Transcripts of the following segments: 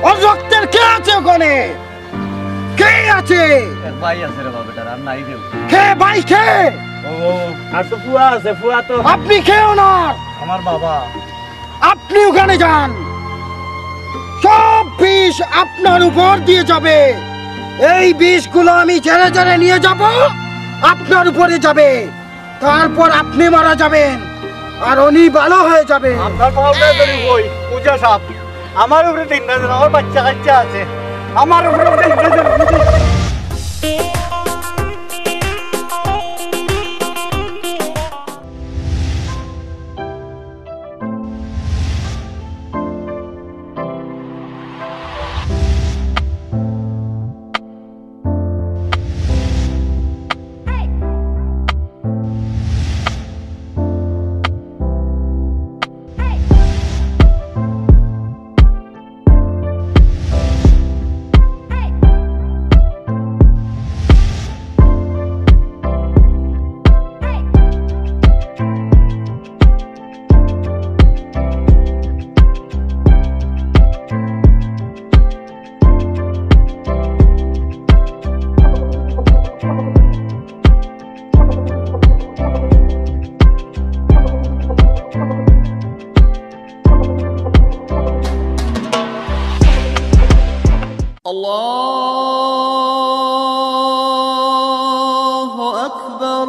ওর রক্তের কে আছে ওখানে? কে আছে? ভাই আছে রে বাবা, বেটা আর নাই দেও। কে ভাই কে? ও আর তো ফুয়া আছে, ফুয়া তো আপনি কেউ না, আমার বাবা। আপনি ওখানে যান, সব বিষ আপনার উপর দিয়ে যাবে। এই বিষগুলো আমি ছেড়ে ছেড়ে নিয়ে যাব, আপনার উপরে যাবে, তারপর আপনি মারা যাবেন আর উনি ভালো হয়ে যাবে। আপনার বাবা ধরে কই পূজা সাপ আমার উপরে তিনটা দিন, আমার বাচ্চা কাচ্চা আছে, আমার উপরে তিনটা দিন। الله أكبر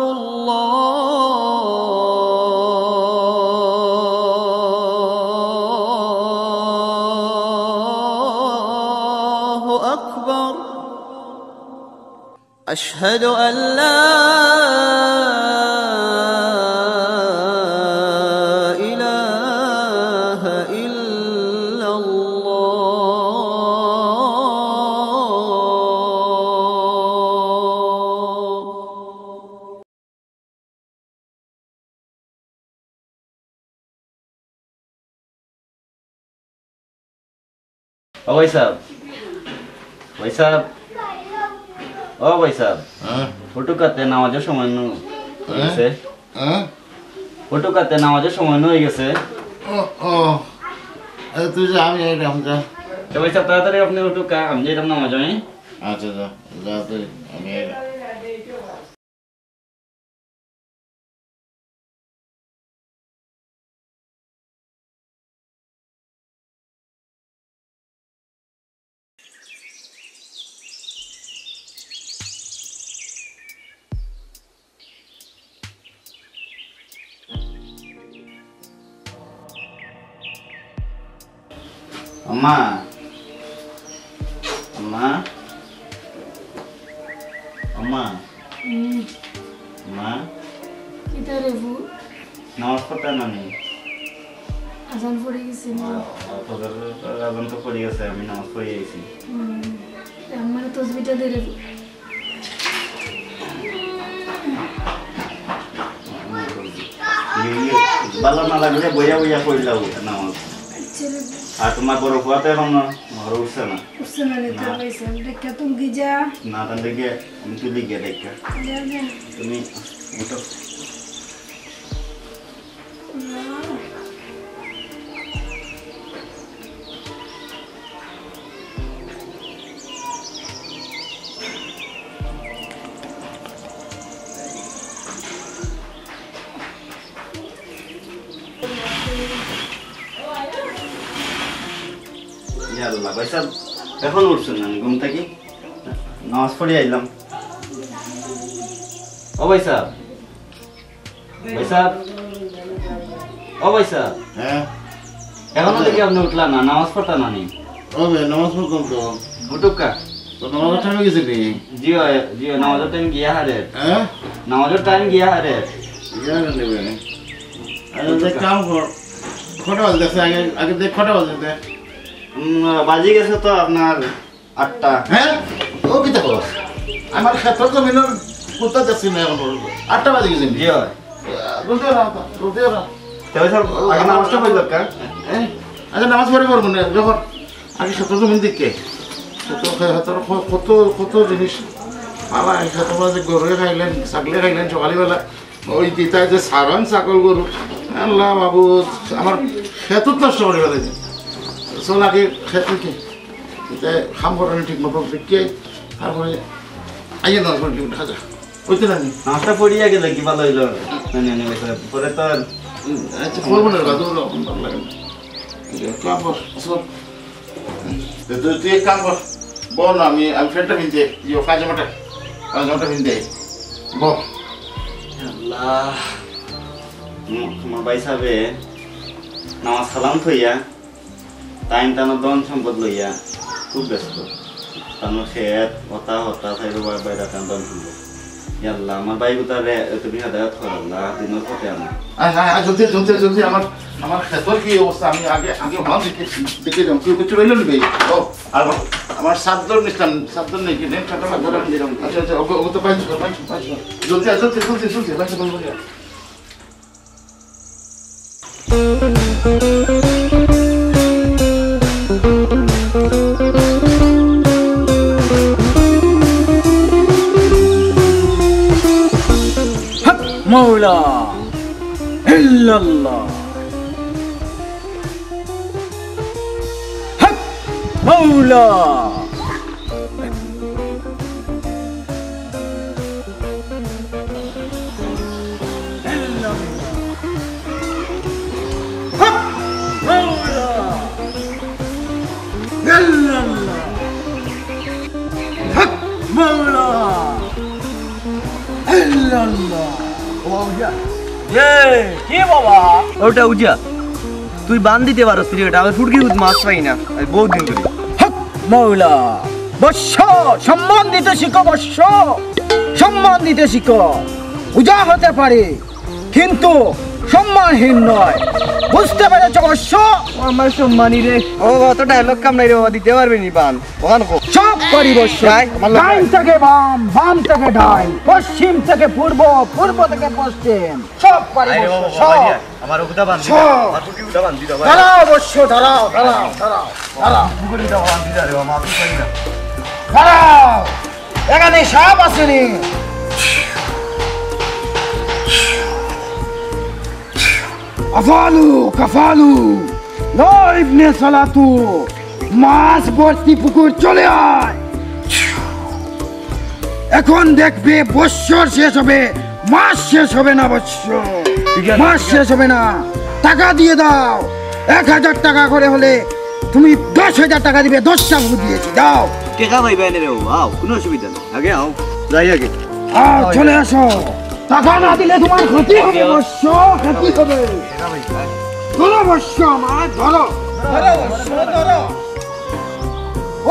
الله أكبر أشهد أن لا إله إلا الله. ও ভাই সাহেব, ভাই সাহেব, ও ভাই সাহেব, ফটুকাতে নামাজের সময় হয়ে গেছে। ফটুকাতে নামাজের সময় হয়ে গেছে। তুই যা, আমি এরকম যা। তো ভাই সাহেব তাড়াতাড়ি আপনি ফটুকা, আমি যেতাম নামাজ আমি। আচ্ছা যা যা তুই, আমি আম্মা, আম্মা, আম্মা, আম্মা, কিতা রে ভু নামাজ পড়তে নানি। আজান পড়ে গেছে না? আজান তো পড়ে গেছে, আমি নামাজ পড়ে গেছি। আমার তসবিটা দে রে ভু। ভালো না লাগলে বইয়া বইয়া পড়লাম নামাজ। আর তোমার বড় ফুয়াতে এখন ঘরে উঠছে না। উঠছে না রে, তো পাইছে দেখা তুমি কি যা না তার দেখে আমি তুই লিখে দেখা যা যা। তুমি উঠো। আল্লাহ ভাই সাহেব এখন উঠছেন না, ঘুম থেকে নামাজ পড়ে আইলাম। ও ভাই সাহেব, ভাই সাহেব, ও ভাই সাহেব, হ্যাঁ এখনো দেখি আপনি উঠলা না, নামাজ পড়তা না নি? ও ভাই নামাজ পড়তাম তো। উঠুকা তো নামাজের টাইমে গেছিলি? জিও জিও, নামাজের টাইম গিয়া হারে। হ্যাঁ নামাজের টাইম গিয়া হারে। ইয়া নেবে। আরে দেখ কাম কর, কটা বাজে দেখছে? আগে আগে দেখ কটা বাজে দেখ। বাজি গেছে তো আপনার 8টা। হ্যাঁ ও কি দেখো, আমার ক্ষেত্র জমিনের কোথা যাচ্ছি না এখন, 8টা বাজে গেছি। জিও বলতে না বলতে না। তবে স্যার আগে নামাজটা হয়ে দরকার। আচ্ছা নামাজ পড়ে পড়বো না, যখন আগে ক্ষেত্র জমিন দিকে কত কত জিনিস পালা, ক্ষেত্র যে গরু খাইলেন, ছাগলে খাইলেন সকালবেলা, ওই দিতায় যে সারান ছাগল গরু, আল্লাহ বাবু আমার ক্ষেত্র নষ্ট করে ফেলেছে। চল আগে ক্ষেত্র কি এটা খাম করেন ঠিক মতো দেখে তারপরে আইয়ে নামাজ পড়ি দেখা যা বুঝতে না নামাজটা পড়িয়া গেলে কি ভালো হইলো পরে তো আর আচ্ছা করবো না দাদু ভালো লাগে না কাম কর সব তুই এক কাম কর বল না আমি ফ্রেন্ডটা কিনতে ইয়ে কাজামাটা কিনতে বল আল্লাহ আমার ভাই সাহেবে নামাজ সালাম থইয়া টাইম টানো দন সম্পদ লইয়া খুব ব্যস্ত টানো খেত হতা হতা থাইব বাইরে টান দন সম্পদ আল্লাহ আমার ভাই গুতারে তুমি হাদায়াত কর আল্লাহ দিনের পথে আনো জলদি আমার ক্ষেতর কি অবস্থা আমি আগে ভালো দেখে যাম তুই কিছু রইল নিবি ও আর আমার সাতদর নিতাম সাতদর নেই কি নেই টাকা লাগবে আচ্ছা ওকে তো পাইছো জলদি পাইছো বলবো মৌলা ইল্লাল্লাহ হক মৌলা ওটা উজা তুই বান দিতে পারো স্ত্রীটা আমি ফুটকি মাছ পাই না বহুত দিন ধরে হক মৌলা বৎস সম্মান দিতে শিখো বৎস সম্মান দিতে শিখো পূজা হতে পারে কিন্তু সম্মানহীন নয় বুঝতে পেরেছ বৎস আমার সম্মানী রে ও অত ডায়লগ কাম নাই রে বাবা দিতে পারবে নি বান ওখান সব করি বৎস ডাইন থেকে বাম বাম থেকে ডাইন পশ্চিম থেকে পূর্ব পূর্ব থেকে পশ্চিম সব পারি বৎস সব আমার ওটা বান সব। আমার ফুটকি ওটা বান দিতে পারবে দাঁড়াও বৎস দাঁড়াও ফুটকি ওটা বান দিতে পারবে আমার তুই পারি না দাঁড়াও এখানে সাপ আসেনি আফালু কাফালু ইবনে সালাতু মাছ ভর্তি পুকুর চলে আয় এখন দেখবে বৎসর শেষ হবে মাস শেষ হবে না বৎসর মাস শেষ হবে না টাকা দিয়ে দাও 1000 টাকা করে হলে তুমি 10,000 টাকা দিবে 10টা ভূত দিয়েছি দাও টেকা ভাই বাইনে রে আও কোনো অসুবিধা নেই আগে আও যাই আগে চলে আসো টাকা না দিলে তোমার ক্ষতি হবে বৎস ক্ষতি হবে ধরো বৎস আমার ধরো ধরো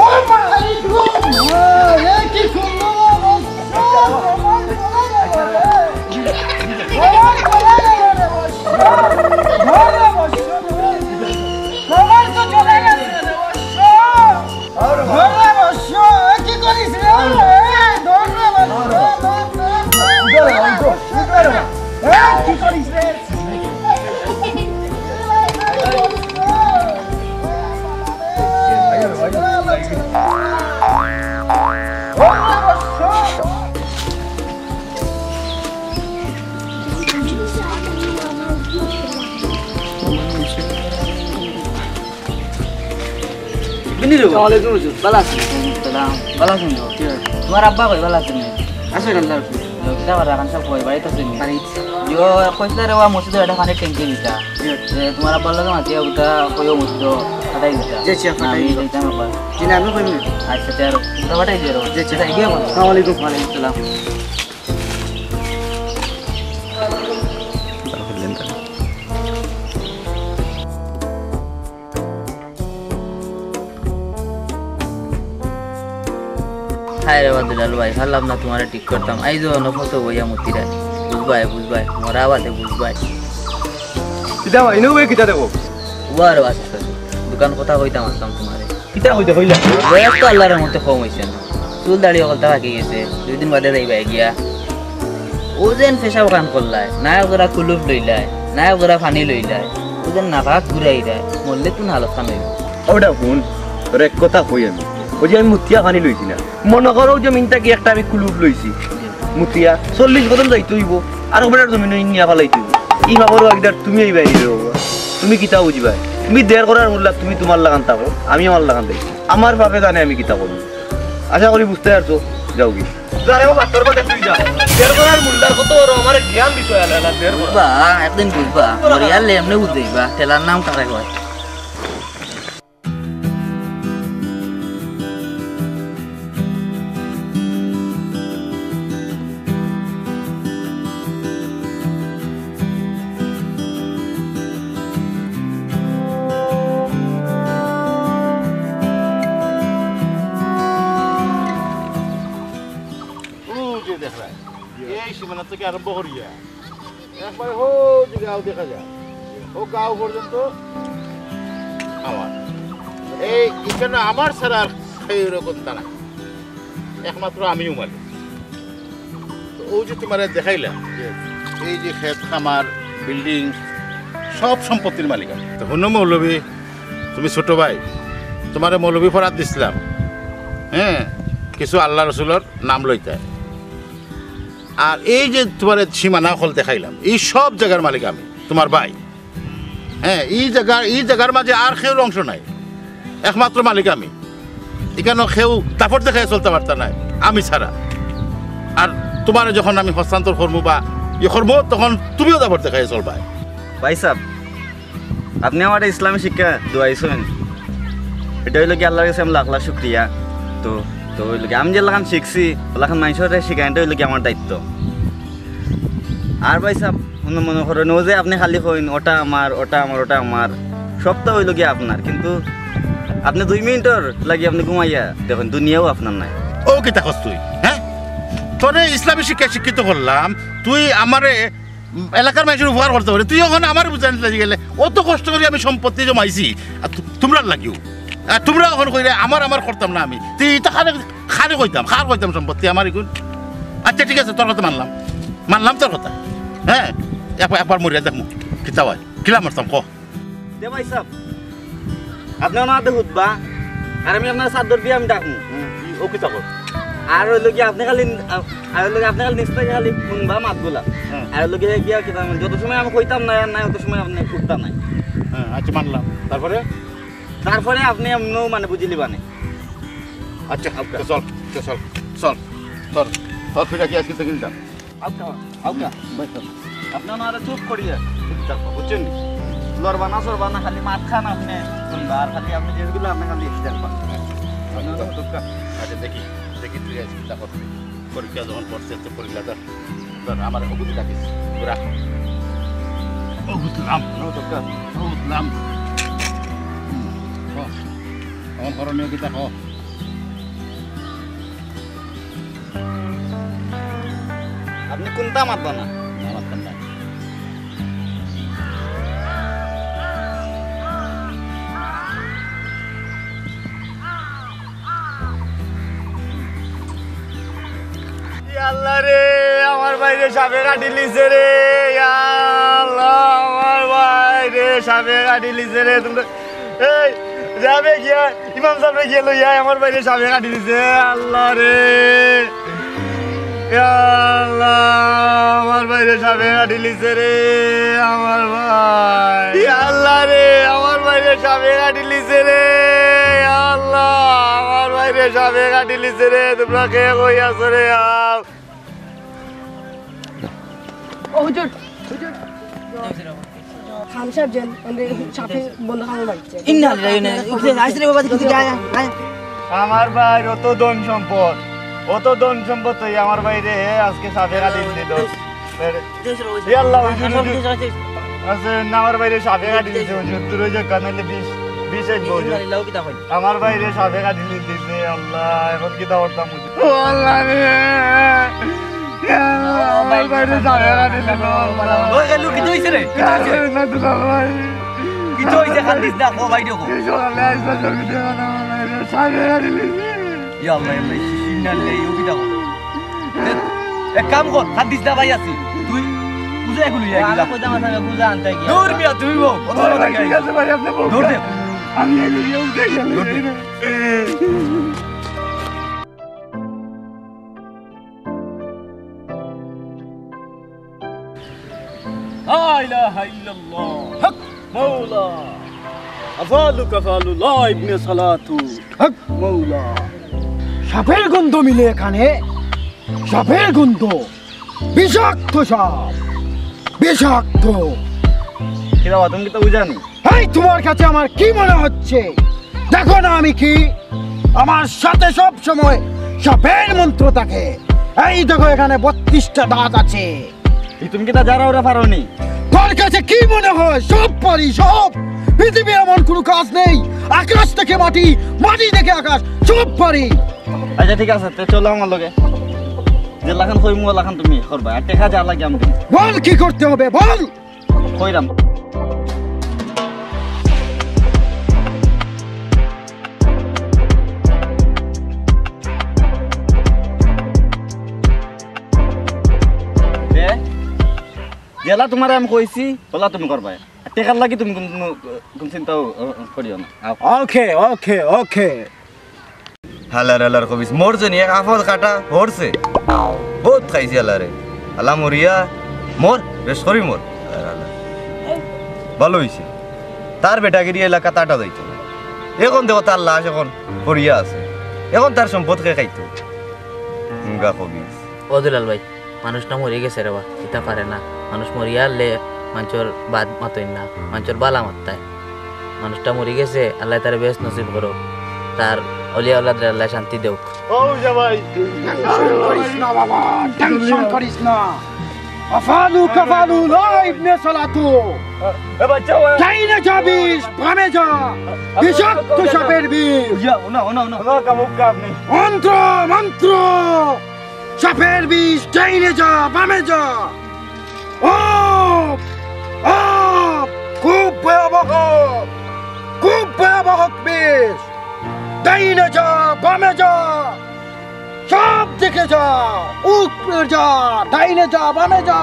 ও ভাই এ কি সুন্দর কি করিস রে কি করিস রে তোমার আব্বা কই ভালো আছেন আছে আল্লাহ যাওয়ার রাখান সব কই বাড়িতে আছেন ইয়ো কইলা রে ওয়া মসজিদে এটা খানে ট্যাঙ্কি দিতা তোমার আব্বার লগে মাতি ওটা কইও মসজিদ ফাটাই দিতা জি জি ফাটাই দিতা না জিনা আমি কইমি আচ্ছা তার ওটা ফাটাই দিও জি জি গিয়ে বল আসসালামু আলাইকুম ওয়া আলাইকুম সালাম হায় রে বাদুলাল ভাই ভাবলাম না তোমারে ঠিক করতাম আইজো নফতো বইয়া মতিরা বুঝবাই মরা বাদে বুঝবাই কিতা ভাই নো ভাই কিতা দেখো ওয়ার বাচ্চা দোকান কথা কইতাম আসতাম তোমারে কিতা হইতে হইলা বয়স তো আল্লাহর মতো কম হইছে না চুল দাড়ি অকলতা বাকি গেছে 2 দিন বাদে যাইবা গিয়া ও যেন পেশাব কাম করলাই না ওরা কুলুপ লইলাই না ওরা পানি লইলাই ও যেন নাভাক ঘুরাই দেয় মরলে তুই হালত খান হইব ওটা ফোন তোর এক কথা কই আমি ওই যে আমি মুতিয়া পানি লইছি না মনে করো জমিনটা কি একটা আমি কুলুপ লইছি মুতিয়া 40 বছর যাইতে হইব আর ওটার জমিন নিয়া ফেলাইতে হইব ই ভাবরো একদার তুমি এই বাইরে তুমি কিতা বুঝবা তুমি দেড় করার মূল্য তুমি তোমার লাগান থাকো আমি আমার লাগান দেখি আমার পাপে জানে আমি কিতা করব আশা করি বুঝতে পারছো যাও কি যারে ও বাচ্চার বাদে তুই যা দেড় করার মুল্লার কত বড় আমার জ্ঞান বিষয় আলাদা দেড় করা বুঝবা একদিন বুঝবা মরিয়ালে এমনি বুঝাইবা ঠেলার নাম কারে কয় এই সীমানা থেকে আরম্ভ করিয়া একবারে হো যে গাঁও দেখা যায় ও গাঁও পর্যন্ত আমার এই এখানে আমার ছাড়া আর এরকম তা না একমাত্র আমিও মালিক তো ও যে তোমার দেখাইলাম যে এই যে ক্ষেত খামার বিল্ডিং সব সম্পত্তির মালিক আমি তো হন্য মৌলবী তুমি ছোট ভাই তোমার মৌলবী ফরাত দিছিলাম হ্যাঁ কিছু আল্লাহ রসুলের নাম লইতে আর এই যে তোমার সীমানা হল দেখাইলাম এই সব জায়গার মালিক আমি তোমার ভাই হ্যাঁ এই জায়গার মাঝে আর কেউ অংশ নাই একমাত্র মালিক আমি এখানে কেউ তাফর দেখাই চলতে পারতা নাই আমি ছাড়া আর তোমার যখন আমি হস্তান্তর করবো বা ইয়ে করবো তখন তুমিও তাফর দেখাই চলবা ভাই সাহেব আপনি আমার ইসলামী শিক্ষা দোয়াইছেন এটা হইল কি আল্লাহর কাছে আমি লাখ লাখ শুক্রিয়া তো তো হইল কি আমি যে লাখান শিখছি লাখান মানুষের শিখাইটা হইল কি আমার দায়িত্ব আর ভাই সাহেব মনে করেন ও যে আপনি খালি হইন ওটা আমার ওটা আমার ওটা আমার সবটা হইল কি আপনার কিন্তু আপনি 2 মিনিটের লাগি আপনি ঘুমাইয়া দেখুন দুনিয়াও আপনার নাই ও কি তাকস তুই হ্যাঁ তোরে ইসলামী শিক্ষা শিক্ষিত করলাম তুই আমারে এলাকার মানুষের উপকার করতে পারে তুই ওখানে আমার বুঝানি লাগি গেলে অত কষ্ট করে আমি সম্পত্তি জমাইছি আর তোমরা লাগিও আর তোমরা ওখানে কইলে আমার করতাম না আমি তুই এটা খারে কইতাম সম্পত্তি আমার এগুন আচ্ছা ঠিক আছে তোর কথা মানলাম তোর কথা হ্যাঁ একবার মরিয়া দেখমু কিতা হয় কিলা মারতাম ক দে ভাই সাহেব আপনি আমার হাতে হুদবা আর আমি আপনার চাদর দিয়ে আমি ডাকমু ও কিতা কর আর হইল কি আপনি খালি নিশ্চয় খালি শুনবা মাতগুলা আর হইল কি গিয়া কি যত সময় আমি কইতাম না নাই অত সময় আপনি ফুটতাম নাই হ্যাঁ আচ্ছা মানলাম তারপরে আপনি এমনও মানে বুঝিলি বানে আচ্ছা চল তোর ফিরা কি আজকে থেকে যান আউকা আপনি ওনারা চুপ করিয়া বুঝছেন লড়বা না খালি মাত খান আপনি শুনবা আর খালি আপনি যেগুলো আপনি খালি দেখবা আচ্ছা দেখি তুই আজকে চিন্তা করবি পরীক্ষা যখন পড়ছে তো পরীক্ষাটা তোর আমার অবধি ডাকিস ওরা বুঝলাম আমার করণীয় কিতা হ আপনি কোনটা মাতবা না আমার না আল্লাহ রে আমার বাইরে সাপে কাটি লিছে রে আল্লাহ আমার বাইরে সাপে কাটি লিছে রে তোমরা এই যাবে গিয়া ইমাম সাহেব গিয়ে লইয়া আমার বাইরে সাপে কাটি লিছে আল্লাহ রে আল্লাহ আমার বাইরে সাপে কাটি লিছে রে আমার ভাই আল্লাহ রে আমার বাইরে সাপে কাটি লিছে রে আল্লাহ আমার বাইরে সাপে কাটি লিছে রে তোমরা কে কই আছো রে হুজুর খান সাহেব যেন সাথে বন্ধু খাওয়া বাড়ছে ইন্না আইসরে বাবা দিকে যায় আমার ভাই অত ধন সম্পদ তুই আমার বাইরে আজকে সাপে কাটি দিল আল্লাহ আছে না আমার বাইরে সাপে কাটি দিছে হুজুর তুই যে কানাইলে বিষ আমার বাইরে সাপে কাটি দিছে আল্লাহ এখন কি দাওয়াতাম ও আল্লাহ রে আমার বাইরে সাপে কাটি দিল ওই গেলু কি হইছে রে না তো ভাই কি হইছে খাদিস না কো ভাই দেখো চলে আসবে জলদি আমার বাইরে সাপে কাটি দিছে ইয়া আল্লাহ আল্লাহ শিশিনালে ইউকি দাও এক কাম কর খাদিস না ভাই আছি তুই বুঝা এগুলো ইয়া কি কইতাম না বুঝা আনতে কি দূর মিয়া তুমি বল কত কথা কি ঠিক আছে ভাই আপনি দূর দে আমি এগুলো দেখে لا إله إلا الله حق مولا আফালু কাফালু লা ইবনে সালাতু হক মৌলা সাপের গন্ধ মিলে এখানে সাপের গন্ধ বিষাক্ত সাপ বিষাক্ত কি দাও তুমি তো বুঝানি এই তোমার কাছে আমার কি মনে হচ্ছে দেখো না আমি কি আমার সাথে সব সময় সাপের মন্ত্র থাকে এই দেখো এখানে 32টা দাঁত আছে তুমি কি তা যারা ওরা পারোনি তোর কাছে কি মনে হয় সব পারি সব পৃথিবীর এমন কোনো কাজ নেই আকাশ থেকে মাটি মাটি থেকে আকাশ সব পারি আচ্ছা ঠিক আছে তো চলো আমার লগে যে লাখান কই মু লাখান তুমি করবা আর টাকা যা লাগে আমি দিই বল কি করতে হবে বল কইরাম জেলা তোমার আমি কইছি বলা তুমি করবা টেকার লাগি তুমি কোন চিন্তা করিও না ওকে ওকে ওকে হালার হালার কবিস মোর জনি এক আফল কাটা হরছে বহুত খাইছি হালারে আলা মরিয়া মোর রেস করি মোর ভালো হইছে তার বেটাগিরি এলাকা তাটা যাইতো না এখন দেখো তার লাশ এখন পড়িয়া আছে এখন তার সম্পদ কে খাইতো মুগা কবিস ও দুলাল ভাই মানুষটা মরে গেছে রে বা এটা পারে না মানুষ মরিয়া আনলে মানুষের বাদ মাতই না মানুষের বালা মাত্তায় মানুষটা মরে গেছে আল্লাহ তার বেশ নসিব করো তার অলিয়া আল্লাহ আল্লাহ শান্তি দেও ও জামাই করিস না বাবা টেনশন করিস না আফালু কাফালু লা ইবনে সালাতু এ বাচ্চা যাই না যাবিস বামে যা বিষাক্ত সাপের বিষ না না না না কামুক কাম নেই মন্ত্র মন্ত্র সাপের বিষ ডাইনে যা বামে যা ও ও খুব ভয়াবহ বিষ ডাইনে যা বামে যা সব দিকে যা উপরে যা ডাইনে যা বামে যা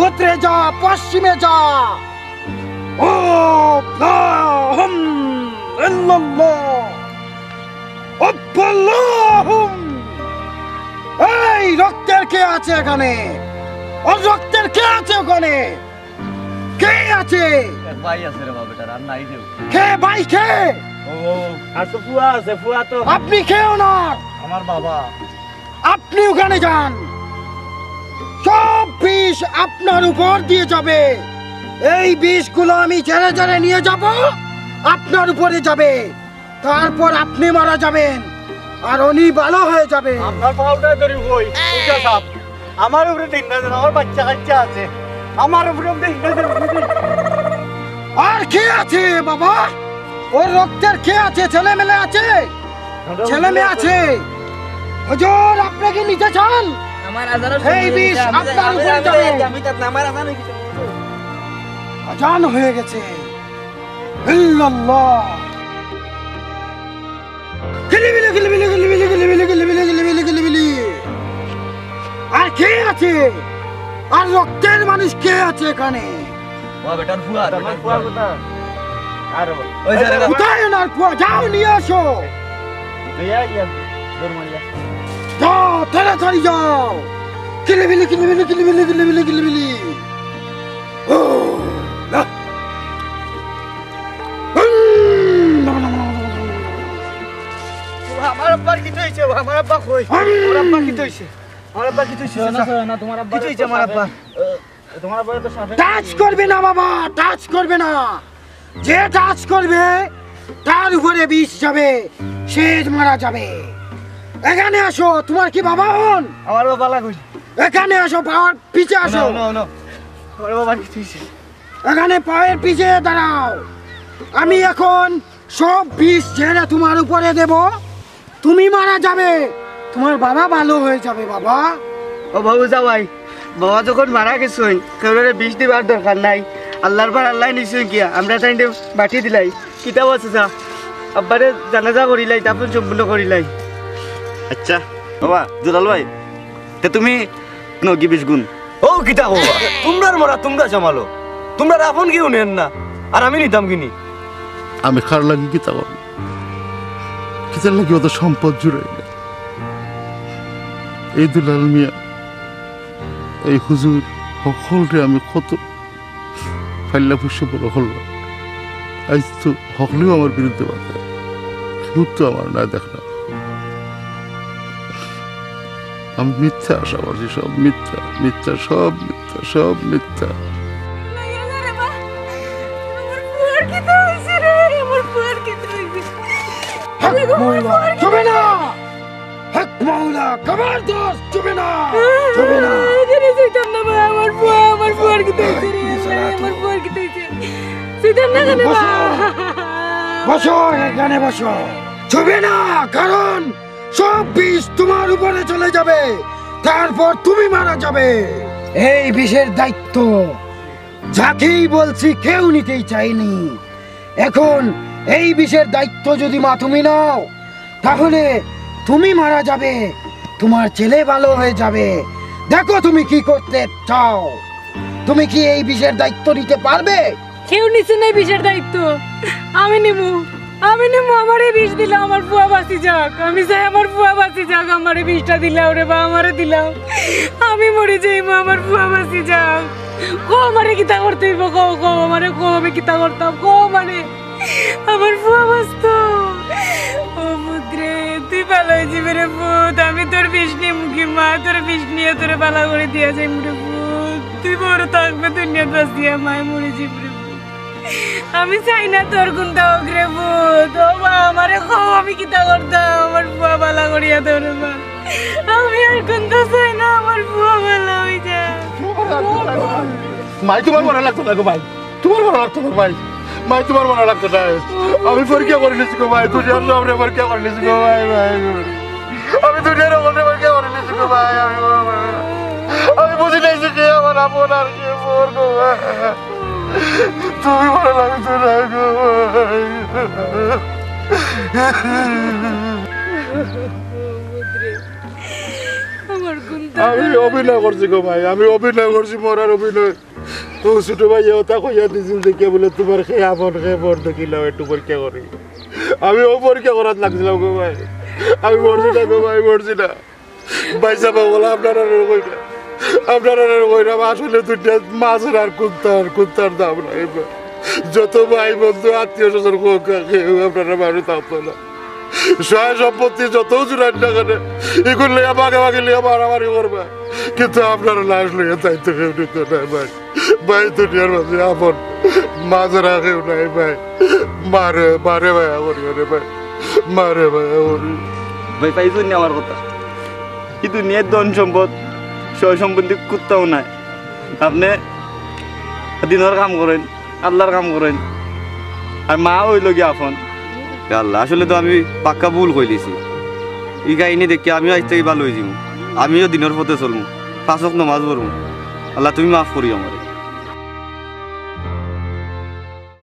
উত্তরে যা পশ্চিমে যা ও হুম আল্লাহুম এই রক্তের কে আছে এখানে ও রক্তের কে আছে ওখানে কে আছে ভাই আছে রে বাবা বেটার আর নাই দেও কে ভাই কে ও আর তো ফুয়া আছে ফুয়া তো আপনি কেউ না আমার বাবা আপনি ওখানে যান সব বিষ আপনার উপর দিয়ে যাবে এই বিষগুলো আমি ছেড়ে ছেড়ে নিয়ে যাব আপনার উপরে যাবে তারপর আপনি মারা যাবেন আর উনি ভালো হয়ে যাবে আমার পাউডার ধরি কই উঠা সাপ আমার উপরে তিন না আমার বাচ্চা কাচ্চা আছে আমার উপরে তিন না আর কে আছে বাবা ওর রক্তের কে আছে ছেলে মেয়ে আছে ছেলে মেয়ে আছে হুজুর আপনি কি নিতে চান আমার আজানো এই বিষ আপনার উপরে যাবে আমি তো আমার আজানো আজান হয়ে গেছে ইল্লাল্লাহ গিলিবিলি গিলিবিলি গিলিবিলি গিলিবিলি গিলিবিলি গিলিবিলি গিলিবিলি আর কে আছে আর রক্তের মানুষ কে আছে এখানে ও বেটার ফুয়া আমার ফুয়া কোথা আর ওই স্যার কোথায় ওনার ফুয়া যাও নিয়ে আসো দিয়া গিয়া দরমাইয়া যাও তাড়াতাড়ি যাও গিলিবিলি গিলিবিলি গিলিবিলি গিলিবিলি গিলিবিলি ও না আমার আব্বার কি হইছে আমার আব্বা কই আমার আব্বা কি হইছে আমার আব্বা কি হইছে না তোমার আব্বা কি হইছে আমার আব্বা তোমার আব্বা তো সাথে টাচ করবে না বাবা টাচ করবে না যে টাচ করবে তার উপরে বিষ যাবে সে মারা যাবে এখানে আসো তোমার কি বাবা হন আমার বাবা লাগই এখানে আসো পাওয়ার পিছে আসো নো আমার বাবা কি হইছে এখানে পায়ের পিছে দাঁড়াও আমি এখন সব বিষ ঝেড়ে তোমার উপরে দেব তুমি মারা যাবে তোমার বাবা ভালো হয়ে যাবে বাবা ও বাবু যাওয়াই বাবা যখন মারা গেছই কারণে বিষ দিবার দরকার নাই আল্লাহর পর আল্লাহ নিশ্চয় গিয়া আমরা তাই বাটি দিলাই কিতাব আছে যা আব্বারে জানাজা করিলাই তারপর সম্পূর্ণ করিলাই আচ্ছা বাবা দুলাল ভাই তে তুমি নগি বিশ গুণ ও কিতা বাবা তোমরা মরা তোমরা জমালো তোমরা আপন কেউ নেন না আর আমি নিতাম কিনি আমি খার লাগি কিতা করবো কিতার লাগি অত সম্পদ জুড়ে এই দুলাল মিয়া এই হুজুর সকলরে আমি কত ফাইল্লা পুষ্য বড় হল আজ তো হকলেও আমার বিরুদ্ধে বাধা, কেউ তো আমার না দেখ না। আমি মিথ্যা আশা করছি, সব মিথ্যা, মিথ্যা, সব মিথ্যা, সব মিথ্যা। চুবে না, হক মাওলা, খবরদার চুবে না, চুবে না। বসো এখানে বসো, চুবে না, কারণ সব বিষ তোমার উপরে চলে যাবে, তারপর তুমি মারা যাবে। এই বিষের দায়িত্ব যাকেই বলছি কেউ নিতেই চাইনি। এখন এই বিষের দায়িত্ব যদি মা তুমি নাও, তাহলে তুমি মারা যাবে, তোমার ছেলে ভালো হয়ে যাবে। দেখো তুমি কি করতে চাও, তুমি কি এই বিষের দায়িত্ব নিতে পারবে? কেউ নিচ্ছে না বিষের দায়িত্ব, আমি নিমু, আমি নিমু। আমারে বিষ দিলাম, আমার ফুয়া বাঁচি যাক, আমি চাই আমার ফুয়া বাঁচি যাক। আমারে বিষটা দিলাও রে বা আমারে দিলাও, আমি মরে যাই মা, আমার ফুয়া বাঁচি যাক। কো আমারে কিতা করতে হইব, কো কো আমারে, কো আমি কিতা করতাম, কো আমারে, আমার ফুয়া বাঁচতো। ও পুত্রে, তুই ভালো হয়েছি রে পুত, আমি তোর বিষ নিয়ে মুখি মা, তোর বিষ নিয়ে তোর ভালো করে দিয়া যাই মুরে পুত। তুই বড় থাকবে দুনিয়ার বাঁচিয়া মায় মরে যাবি। আমি চাই না তোর কোনটা অগ্রে ভূত। ও মা, আমারে খাও, আমি কিতা করতাম, আমার বুয়া বালা করিয়া ধরে মা। আমি আর কোনটা চাই না, আমার বুয়া বালা হয়ে যায়। মাই তোমার মনে লাগতো না গো ভাই, তোমার মনে লাগতো না ভাই, মাই তোমার মনে লাগতো না। আমি পরীক্ষা করে নিয়েছি গো ভাই, দুনিয়ার সামনে পরীক্ষা করে নিয়েছি গো ভাই, ভাই আমি দুনিয়ার সামনে পরীক্ষা করে নিয়েছি গো ভাই। আমি বুঝি নাইছি কে আমার আপন আর কে পর গো ভাই, তুমি মনে লাগতো না গো ভাই। আমি অভিনয় করছি গো ভাই, আমি অভিনয় করছি, মরার অভিনয়। তো ছোট ভাই ওটা কইয়া দিছিল দেখে বলে তোমার খেয়ে আপন খেয়ে পর দেখিলাম একটু পরীক্ষা করি। আমি ও পরীক্ষা করার লাগছিলাম গো ভাই, আমি মরছি না গো ভাই, মরছি না। বাইসা বলা আপনারা কই না, আপনারা কই না, আসলে দুইটা মাছের আর কুত্তার দাম নাই। যত ভাই বন্ধু আত্মীয় স্বজন আপনারা মানুষ থাকতো না, সহায় সম্পত্তি যত জুড়াই না কেন এগুলো লিয়া ভাগে ভাগে লিয়া মারামারি করবে, কিন্তু আপনারা লাশ লইয়া দায়িত্ব কেউ নিত না ভাই। ভাই দুনিয়ার মাঝে আপন মাঝেরা কেউ নাই ভাই, মারে মারে ভাই করি রে ভাই, মারে ভাই করি ভাই। পাইছো নি আমার কথা? কি দুনিয়ার ধন সম্পদ সয় সম্পত্তি কুত্তাও নাই। আপনি দিনের কাম করেন, আল্লাহর কাম করেন, আর মা হইল গিয়ে আপন। আল্লাহ, আসলে তো আমি পাক্কা ভুল কইলিছি। এই কাহিনী দেখি আমিও আজ থেকে ভালো হয়ে যাব, আমিও দিনের পথে চলবো, 5 ওয়াক্ত নামাজ পড়বো। আল্লাহ তুমি মাফ করি আমার।